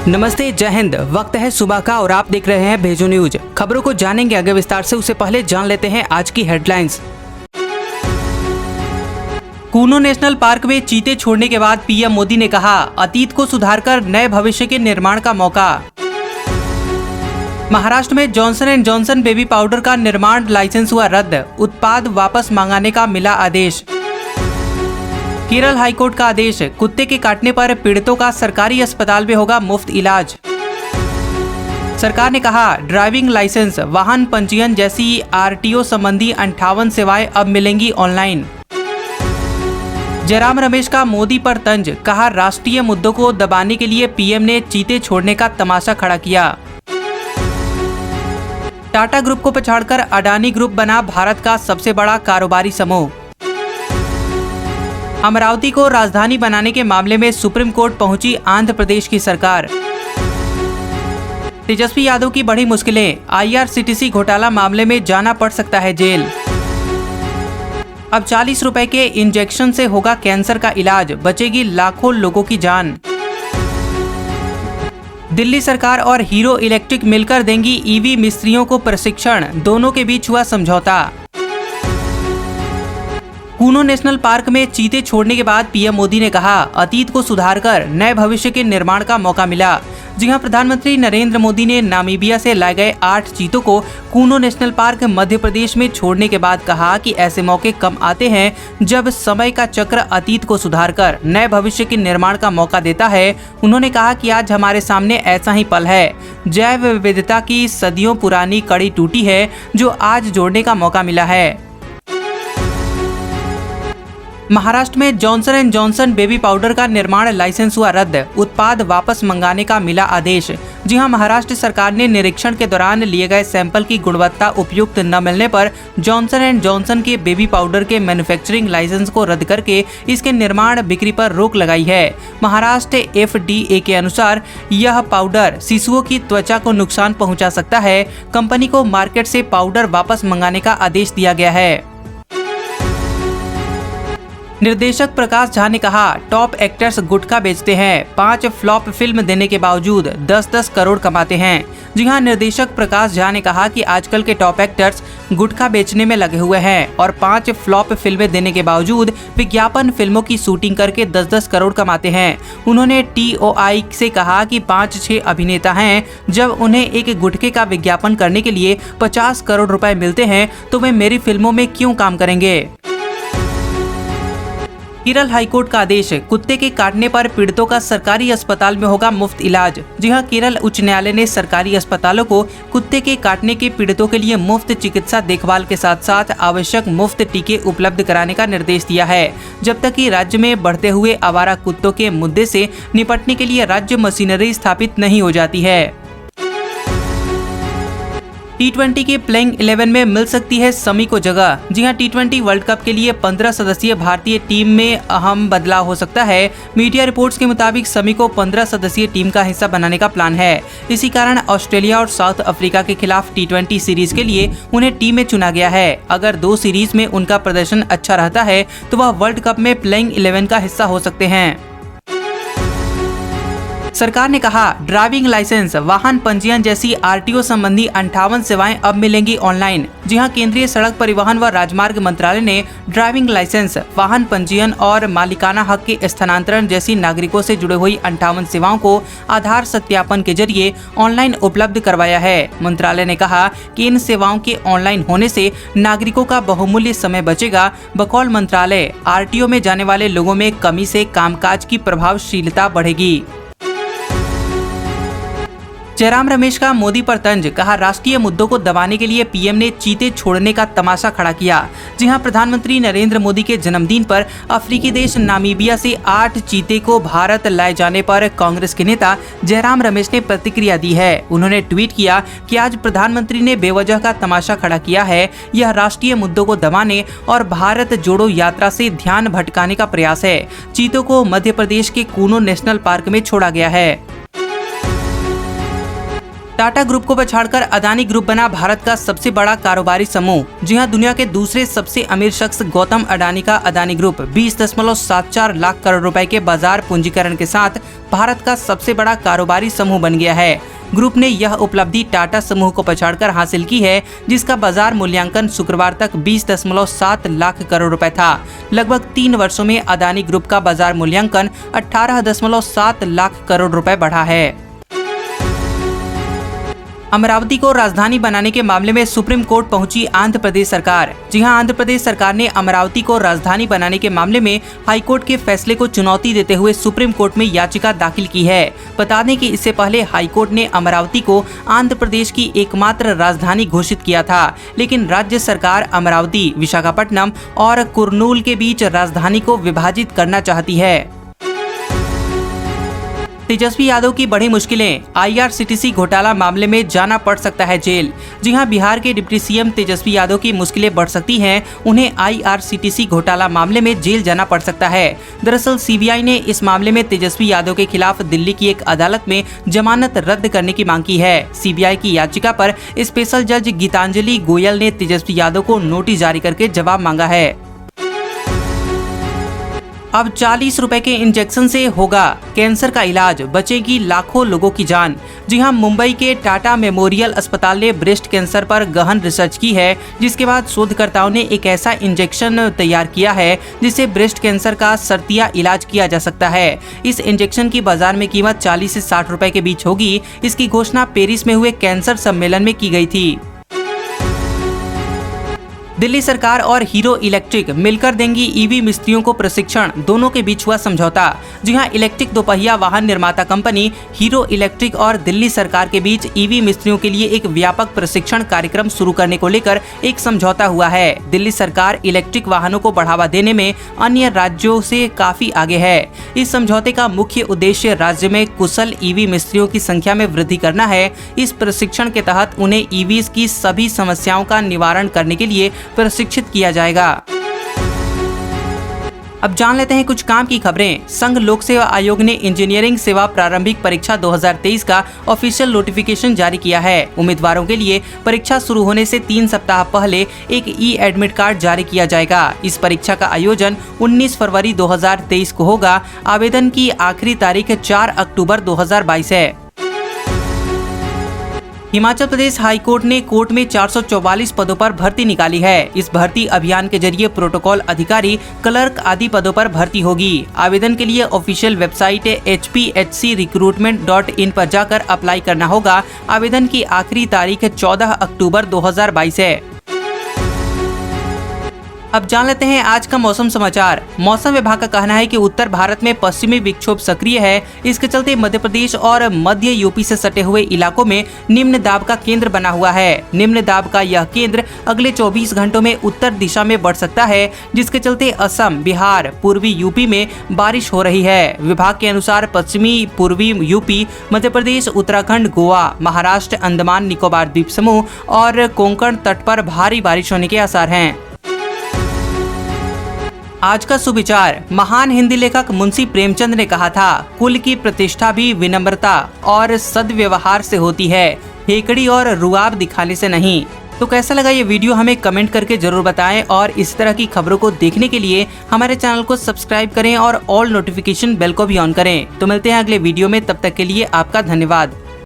नमस्ते, जय हिंद। वक्त है सुबह का और आप देख रहे हैं भेजो न्यूज। खबरों को जानेंगे आगे विस्तार से, उससे पहले जान लेते हैं आज की हेडलाइंस। कूनो नेशनल पार्क में चीते छोड़ने के बाद पीएम मोदी ने कहा, अतीत को सुधारकर नए भविष्य के निर्माण का मौका। महाराष्ट्र में Johnson and Johnson baby powder का निर्माण लाइसेंस हुआ रद्द, उत्पाद वापस मंगाने का मिला आदेश। केरल हाईकोर्ट का आदेश, कुत्ते के काटने पर पीड़ितों का सरकारी अस्पताल में होगा मुफ्त इलाज। सरकार ने कहा, ड्राइविंग लाइसेंस, वाहन पंजीयन जैसी आरटीओ संबंधी 58 सेवाएं अब मिलेंगी ऑनलाइन। जयराम रमेश का मोदी पर तंज, कहा राष्ट्रीय मुद्दों को दबाने के लिए पीएम ने चीते छोड़ने का तमाशा खड़ा किया। टाटा ग्रुप को पछाड़कर अडानी ग्रुप बना भारत का सबसे बड़ा कारोबारी समूह। अमरावती को राजधानी बनाने के मामले में सुप्रीम कोर्ट पहुंची आंध्र प्रदेश की सरकार। तेजस्वी यादव की बड़ी मुश्किलें, आईआरसीटीसी घोटाला मामले में जाना पड़ सकता है जेल। अब 40 रुपए के इंजेक्शन से होगा कैंसर का इलाज, बचेगी लाखों लोगों की जान। दिल्ली सरकार और हीरो इलेक्ट्रिक मिलकर देंगी ईवी मिस्त्रियों को प्रशिक्षण, दोनों के बीच हुआ समझौता। कूनो नेशनल पार्क में चीते छोड़ने के बाद पीएम मोदी ने कहा, अतीत को सुधारकर नए भविष्य के निर्माण का मौका मिला। जी हां, प्रधानमंत्री नरेंद्र मोदी ने नामीबिया से लाए गए 8 चीतों को कूनो नेशनल पार्क मध्य प्रदेश में छोड़ने के बाद कहा कि ऐसे मौके कम आते हैं जब समय का चक्र अतीत को सुधारकर नए भविष्य के निर्माण का मौका देता है। उन्होंने कहा कि आज हमारे सामने ऐसा ही पल है। जैव विविधता की सदियों पुरानी कड़ी टूटी है, जो आज जोड़ने का मौका मिला है। महाराष्ट्र में Johnson and Johnson baby powder का निर्माण लाइसेंस हुआ रद्द, उत्पाद वापस मंगाने का मिला आदेश। जी हां, महाराष्ट्र सरकार ने निरीक्षण के दौरान लिए गए सैंपल की गुणवत्ता उपयुक्त न मिलने पर जॉनसन एंड जॉनसन के बेबी पाउडर के मैन्युफैक्चरिंग लाइसेंस को रद्द करके इसके निर्माण बिक्री पर रोक लगाई है। महाराष्ट्र FDA के अनुसार यह पाउडर शिशुओं की त्वचा को नुकसान पहुँचा सकता है। कंपनी को मार्केट से पाउडर वापस मंगाने का आदेश दिया गया है। निर्देशक प्रकाश झा ने कहा, टॉप एक्टर्स गुटखा बेचते हैं, 5 फ्लॉप फिल्म देने के बावजूद 10-10 करोड़ कमाते हैं। जी हां, निर्देशक प्रकाश झा ने कहा कि आजकल के टॉप एक्टर्स गुटखा बेचने में लगे हुए हैं और 5 फ्लॉप फिल्में देने के बावजूद विज्ञापन फिल्मों की शूटिंग करके 10-10 करोड़ कमाते हैं। उन्होंने TOI से कहा कि 5-6 अभिनेता हैं, जब उन्हें एक गुटखे का विज्ञापन करने के लिए 50 करोड़ रुपए मिलते हैं तो वे मेरी फिल्मों में क्यों काम करेंगे। केरल हाईकोर्ट का आदेश, कुत्ते के काटने पर पीड़ितों का सरकारी अस्पताल में होगा मुफ्त इलाज। जी हां, केरल उच्च न्यायालय ने सरकारी अस्पतालों को कुत्ते के काटने के पीड़ितों के लिए मुफ्त चिकित्सा देखभाल के साथ साथ आवश्यक मुफ्त टीके उपलब्ध कराने का निर्देश दिया है, जब तक कि राज्य में बढ़ते हुए आवारा कुत्तों के मुद्दे से निपटने के लिए राज्य मशीनरी स्थापित नहीं हो जाती है। T20 के प्लेइंग 11 में मिल सकती है शमी को जगह। जी हां, T20 वर्ल्ड कप के लिए 15 सदस्यीय भारतीय टीम में अहम बदलाव हो सकता है। मीडिया रिपोर्ट्स के मुताबिक शमी को 15 सदस्यीय टीम का हिस्सा बनाने का प्लान है। इसी कारण ऑस्ट्रेलिया और साउथ अफ्रीका के खिलाफ T20 सीरीज के लिए उन्हें टीम में चुना गया है। अगर 2 सीरीज में उनका प्रदर्शन अच्छा रहता है तो वह वर्ल्ड कप में प्लेइंग 11 का हिस्सा हो सकते हैं। सरकार ने कहा, ड्राइविंग लाइसेंस, वाहन पंजीयन जैसी आरटीओ संबंधी 58 सेवाएं अब मिलेंगी ऑनलाइन। जी हां, केंद्रीय सड़क परिवहन व राजमार्ग मंत्रालय ने ड्राइविंग लाइसेंस, वाहन पंजीयन और मालिकाना हक के स्थानांतरण जैसी नागरिकों से जुड़ी हुई 58 सेवाओं को आधार सत्यापन के जरिए ऑनलाइन उपलब्ध करवाया है। मंत्रालय ने कहा कि इन सेवाओं के ऑनलाइन होने से नागरिकों का बहुमूल्य समय बचेगा। बकौल मंत्रालय, आरटीओ में जाने वाले लोगों में कमी से कामकाज की प्रभावशीलता बढ़ेगी। जयराम रमेश का मोदी पर तंज, कहा राष्ट्रीय मुद्दों को दबाने के लिए पीएम ने चीते छोड़ने का तमाशा खड़ा किया। जी हां, प्रधानमंत्री नरेंद्र मोदी के जन्मदिन पर अफ्रीकी देश नामीबिया से 8 चीते को भारत लाए जाने पर कांग्रेस के नेता जयराम रमेश ने प्रतिक्रिया दी है। उन्होंने ट्वीट किया कि आज प्रधानमंत्री ने बेवजह का तमाशा खड़ा किया है। यह राष्ट्रीय मुद्दों को दबाने और भारत जोड़ो यात्रा से ध्यान भटकाने का प्रयास है। चीतों को मध्य प्रदेश के कूनो नेशनल पार्क में छोड़ा गया है। टाटा ग्रुप को पछाड़कर अदानी ग्रुप बना भारत का सबसे बड़ा कारोबारी समूह। जी हां, दुनिया के दूसरे सबसे अमीर शख्स गौतम अडानी का अदानी ग्रुप 20.74 लाख करोड़ रुपए के बाजार पूंजीकरण के साथ भारत का सबसे बड़ा कारोबारी समूह बन गया है। ग्रुप ने यह उपलब्धि टाटा समूह को पछाड़कर हासिल की है, जिसका बाजार मूल्यांकन शुक्रवार तक 20.7 लाख करोड़ रुपए था। लगभग 3 वर्षों में अदानी ग्रुप का बाजार मूल्यांकन 18.7 लाख करोड़ रुपए बढ़ा है। अमरावती को राजधानी बनाने के मामले में सुप्रीम कोर्ट पहुंची आंध्र प्रदेश सरकार। जी हां, आंध्र प्रदेश सरकार ने अमरावती को राजधानी बनाने के मामले में हाईकोर्ट के फैसले को चुनौती देते हुए सुप्रीम कोर्ट में याचिका दाखिल की है। बता दें कि इससे पहले हाईकोर्ट ने अमरावती को आंध्र प्रदेश की एकमात्र राजधानी घोषित किया था, लेकिन राज्य सरकार अमरावती, विशाखापट्टनम और कुर्नूल के बीच राजधानी को विभाजित करना चाहती है। तेजस्वी यादव की बड़ी मुश्किलें, IRCTC घोटाला मामले में जाना पड़ सकता है जेल। जी हां, बिहार के डिप्टी सीएम तेजस्वी यादव की मुश्किलें बढ़ सकती हैं। उन्हें IRCTC घोटाला मामले में जेल जाना पड़ सकता है। दरअसल CBI ने इस मामले में तेजस्वी यादव के खिलाफ दिल्ली की एक अदालत में जमानत रद्द करने की मांग की है। CBI की याचिका पर स्पेशल जज गीतांजलि गोयल ने तेजस्वी यादव को नोटिस जारी करके जवाब मांगा है। अब 40 रुपए के इंजेक्शन से होगा कैंसर का इलाज, बचेगी लाखों लोगों की जान। जी हां, मुंबई के टाटा मेमोरियल अस्पताल ने ब्रेस्ट कैंसर पर गहन रिसर्च की है, जिसके बाद शोधकर्ताओं ने एक ऐसा इंजेक्शन तैयार किया है जिससे ब्रेस्ट कैंसर का शर्तिया इलाज किया जा सकता है। इस इंजेक्शन की बाजार में कीमत 40 से 60 रुपए के बीच होगी। इसकी घोषणा पेरिस में हुए कैंसर सम्मेलन में की गई थी। दिल्ली सरकार और हीरो इलेक्ट्रिक मिलकर देंगी EV मिस्त्रियों को प्रशिक्षण, दोनों के बीच हुआ समझौता। जी हां, इलेक्ट्रिक दोपहिया वाहन निर्माता कंपनी हीरो इलेक्ट्रिक और दिल्ली सरकार के बीच EV मिस्त्रियों के लिए एक व्यापक प्रशिक्षण कार्यक्रम शुरू करने को लेकर एक समझौता हुआ है। दिल्ली सरकार इलेक्ट्रिक वाहनों को बढ़ावा देने में अन्य राज्यों से काफी आगे है। इस समझौते का मुख्य उद्देश्य राज्य में कुशल EV मिस्त्रियों की संख्या में वृद्धि करना है। इस प्रशिक्षण के तहत उन्हें EVs की सभी समस्याओं का निवारण करने के लिए प्रशिक्षित किया जाएगा। अब जान लेते हैं कुछ काम की खबरें। संघ लोक सेवा आयोग ने इंजीनियरिंग सेवा प्रारंभिक परीक्षा 2023 का ऑफिशियल नोटिफिकेशन जारी किया है। उम्मीदवारों के लिए परीक्षा शुरू होने से 3 सप्ताह पहले एक एडमिट कार्ड जारी किया जाएगा। इस परीक्षा का आयोजन 19 फरवरी 2023 को होगा। आवेदन की आखिरी तारीख 4 अक्टूबर 2022 है। हिमाचल प्रदेश हाई कोर्ट ने कोर्ट में 444 पदों पर भर्ती निकाली है। इस भर्ती अभियान के जरिए प्रोटोकॉल अधिकारी, क्लर्क आदि पदों पर भर्ती होगी। आवेदन के लिए ऑफिशियल वेबसाइट hpHCrecruitment.in पर जाकर अप्लाई करना होगा। आवेदन की आखिरी तारीख 14 अक्टूबर 2022 है। अब जान लेते हैं आज का मौसम समाचार। मौसम विभाग का कहना है कि उत्तर भारत में पश्चिमी विक्षोभ सक्रिय है। इसके चलते मध्य प्रदेश और मध्य यूपी से सटे हुए इलाकों में निम्न दाब का केंद्र बना हुआ है। निम्न दाब का यह केंद्र अगले 24 घंटों में उत्तर दिशा में बढ़ सकता है, जिसके चलते असम, बिहार, पूर्वी यूपी में बारिश हो रही है। विभाग के अनुसार पश्चिमी पूर्वी यूपी, मध्य प्रदेश, उत्तराखंड, गोवा, महाराष्ट्र, अंडमान निकोबार द्वीप समूह और कोंकण तट पर भारी बारिश होने के आसार हैं। आज का सुविचार, महान हिंदी लेखक मुंशी प्रेमचंद ने कहा था, कुल की प्रतिष्ठा भी विनम्रता और सद्व्यवहार से होती है, हेकड़ी और रुआब दिखाने से नहीं। तो कैसा लगा ये वीडियो हमें कमेंट करके जरूर बताएं और इस तरह की खबरों को देखने के लिए हमारे चैनल को सब्सक्राइब करें और ऑल नोटिफिकेशन बेल को भी ऑन करें। तो मिलते हैं अगले वीडियो में, तब तक के लिए आपका धन्यवाद।